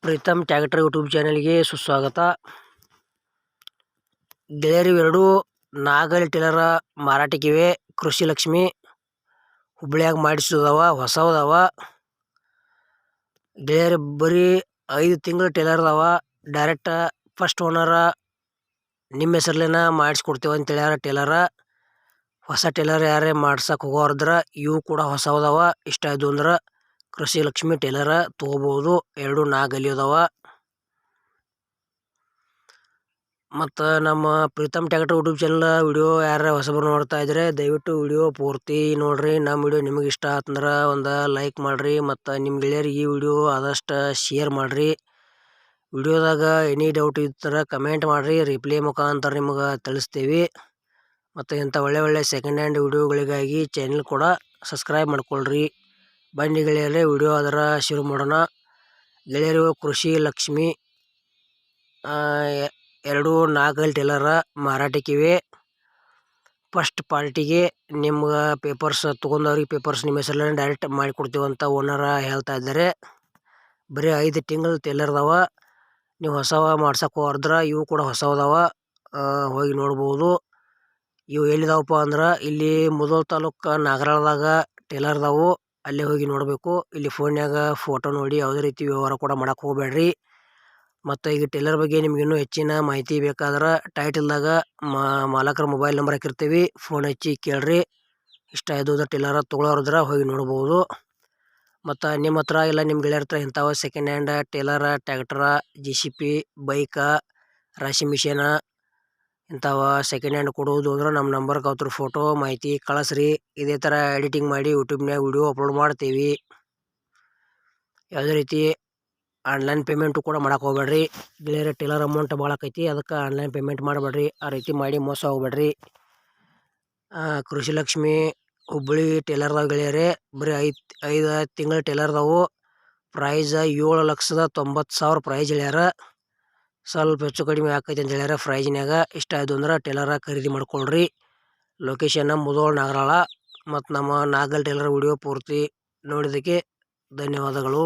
Preetham tractor YouTube ಚಾನಲ್ಗೆ ಸುಸ್ವಾಗತ. ಗೆಳೆಯರು ಎರಡು ನಾಗಲ್ ಟಿಲ್ಲರ ಮಾರಾಟಕ್ಕಿವೆ. ಕೃಷಿ ಲಕ್ಷ್ಮಿ ಹುಬ್ಳಿಯಾಗ ಮಾಡಿಸೋದವ, ಹೊಸವದವ ಗೆಳೆಯರು. ಬರೀ 5 ತಿಂಗಳ ಟೇಲರ್ ಅದಾವ. ಡೈರೆಕ್ಟ್ ಫಸ್ಟ್ ಓನರ ನಿಮ್ಮ ಹೆಸರ್ಲೇನ ಮಾಡಿಸ್ಕೊಡ್ತೇವೆ ಅಂತ ಹೇಳ್ಯಾರ ಟೇಲರ. ಹೊಸ ಟೇಲರ್ ಯಾರೇ ಮಾಡ್ಸಕ್ಕೆ ಹೋಗೋರ್ದ್ರ ಇವು ಕೂಡ ಹೊಸವದವ. ಇಷ್ಟ ಆಯ್ತು ಅಂದ್ರೆ ಕೃಷಿ ಲಕ್ಷ್ಮಿ ಟೇಲರ ತೊಗೋಬೋದು. ಎರಡು ನಾಗಲಿ ಅದಾವ. ಮತ್ತು ನಮ್ಮ Pritam tractor YouTube channel video ಯಾರು ಹೊಸಬರು ನೋಡ್ತಾ ಇದ್ರೆ ದಯವಿಟ್ಟು ವಿಡಿಯೋ ಪೂರ್ತಿ ನೋಡ್ರಿ. ನಮ್ಮ ವಿಡಿಯೋ ನಿಮಗೆ ಇಷ್ಟ ಆತಂದ್ರೆ ಒಂದು ಲೈಕ್ ಮಾಡಿರಿ. ಮತ್ತು ನಿಮ್ಮ ಗೆಳೆಯರಿಗೆ ಈ ವಿಡಿಯೋ ಆದಷ್ಟು ಶೇರ್ ಮಾಡಿರಿ. ವಿಡಿಯೋದಾಗ ಎನಿ ಡೌಟ್ ಇದ್ದರೆ ಕಮೆಂಟ್ ಮಾಡಿರಿ, ರಿಪ್ಲೈ ಮುಖಾಂತರ ನಿಮಗೆ ತಿಳಿಸ್ತೀವಿ. ಮತ್ತು ಇಂಥ ಒಳ್ಳೆ ಸೆಕೆಂಡ್ ಹ್ಯಾಂಡ್ ವಿಡಿಯೋಗಳಿಗಾಗಿ ಚಾನಲ್ ಕೂಡ ಸಬ್ಸ್ಕ್ರೈಬ್ ಮಾಡ್ಕೊಳ್ರಿ. ಬನ್ನಿ ಗೆಳೆಯರೇ, ವಿಡಿಯೋ ಅದರ ಶುರು ಮಾಡೋಣ. ಗೆಳೆಯರು, ಕೃಷಿ ಲಕ್ಷ್ಮಿ ಎರಡು ನಾಗಲ್ ಟೇಲರ ಮಾರಾಟಕ್ಕಿವೆ. ಫಸ್ಟ್ ಪಾರ್ಟಿಗೆ ನಿಮ್ಗೆ ಪೇಪರ್ಸ್ ತೊಗೊಂಡವ್ರಿಗೆ ಪೇಪರ್ಸ್ ನಿಮ್ಮ ಹೆಸರಲ್ಲಿ ಡೈರೆಕ್ಟ್ ಮಾಡಿಕೊಡ್ತೀವಿ ಅಂತ ಓನರ ಹೇಳ್ತಾ ಇದ್ದಾರೆ. ಬರೀ 5 ತಿಂಗಳ ಟೇಲರ್ದವ. ನೀವು ಹೊಸವ ಮಾಡ್ಸಕ್ಕೆ ಹೋದ್ರೆ ಇವು ಕೂಡ ಹೊಸವದವ, ಹೋಗಿ ನೋಡ್ಬೋದು. ಇವು ಎಲ್ಲಿದಾವಪ್ಪ ಅಂದ್ರೆ ಇಲ್ಲಿ ಮುಧೋಳ್ ತಾಲೂಕು ನಾಗರಾಳದಾಗ ಟೇಲರ್ದಾವು. ಅಲ್ಲೇ ಹೋಗಿ ನೋಡಬೇಕು. ಇಲ್ಲಿ ಫೋನ್ಯಾಗ ಫೋಟೋ ನೋಡಿ ಯಾವುದೇ ರೀತಿ ವ್ಯವಹಾರ ಕೂಡ ಮಾಡಕ್ಕೆ ಹೋಗಬೇಡ್ರಿ. ಮತ್ತು ಈಗ ಟೇಲರ್ ಬಗ್ಗೆ ನಿಮ್ಗೆ ಇನ್ನೂ ಹೆಚ್ಚಿನ ಮಾಹಿತಿ ಬೇಕಾದ್ರೆ ಟೈಟಲ್ದಾಗ ಮಾಲಕರ ಮೊಬೈಲ್ ನಂಬರ್ ಹಾಕಿರ್ತೀವಿ, ಫೋನ್ ಹಚ್ಚಿ ಕೇಳ್ರಿ. ಇಷ್ಟ ಆಯ್ತು ಟೇಲರ ತೊಗೊಳೋರಿದ್ರೆ ಹೋಗಿ ನೋಡ್ಬೋದು. ಮತ್ತು ನಿಮ್ಮ ಹತ್ರ ಇಲ್ಲ ನಿಮ್ಮ ಗೆಳೆಯರ ಹತ್ರ ಇಂಥವು ಸೆಕೆಂಡ್ ಹ್ಯಾಂಡ್ ಟೇಲರ, ಟ್ಯಾಕ್ಟರ, JCB, ಬೈಕ, ರಾಶಿ ಮಿಷಿನ ಇಂಥವ ಸೆಕೆಂಡ್ ಹ್ಯಾಂಡ್ ಕೊಡೋದು ಅಂದ್ರೆ ನಮ್ಮ ನಂಬರ್ಗೆ ಅವ್ರ ಫೋಟೋ ಮಾಹಿತಿ ಕಳಿಸ್ರಿ. ಇದೇ ಥರ ಎಡಿಟಿಂಗ್ ಮಾಡಿ ಯೂಟ್ಯೂಬ್ನಾಗ ವಿಡಿಯೋ ಅಪ್ಲೋಡ್ ಮಾಡ್ತೀವಿ. ಯಾವುದೇ ರೀತಿ ಆನ್ಲೈನ್ ಪೇಮೆಂಟು ಕೂಡ ಮಾಡಕ್ಕೆ ಹೋಗ್ಬೇಡ್ರಿ. ಗೆಳೆಯರ ಟೇಲರ್ ಅಮೌಂಟ್ ಭಾಳ ಆಕೈತಿ, ಅದಕ್ಕೆ ಆನ್ಲೈನ್ ಪೇಮೆಂಟ್ ಮಾಡಬೇಡ್ರಿ. ಆ ರೀತಿ ಮಾಡಿ ಮೋಸ ಹೋಗ್ಬೇಡ್ರಿ. ಕೃಷಿ ಲಕ್ಷ್ಮಿ ಹುಬ್ಬಳ್ಳಿ ಟೇಲರ್ದಾವ ಗೆಳೆಯರೇ. ಬರೀ 5 ತಿಂಗಳ ಟೇಲರ್ದಾವು. ಪ್ರೈಸ್ 7,90,000 ಪ್ರೈಸ್ ಹೇಳ್ಯಾರ. ಸ್ವಲ್ಪ ಹೆಚ್ಚು ಕಡಿಮೆ ಆಕೈತಿ ಅಂತ ಹೇಳ್ಯಾರ ಪ್ರೈಜ್ನಾಗ. ಇಷ್ಟ ಆಯ್ತು ಅಂದ್ರೆ ಟೇಲರ ಖರೀದಿ ಮಾಡ್ಕೊಳ್ರಿ. ಲೊಕೇಶನ್ ಮುಧೋಳ್ ನಾಗರಾಳ. ಮತ್ತು ನಮ್ಮ ನಾಗಲ್ ಟೇಲರ್ ವಿಡಿಯೋ ಪೂರ್ತಿ ನೋಡಿದ್ದಕ್ಕೆ ಧನ್ಯವಾದಗಳು.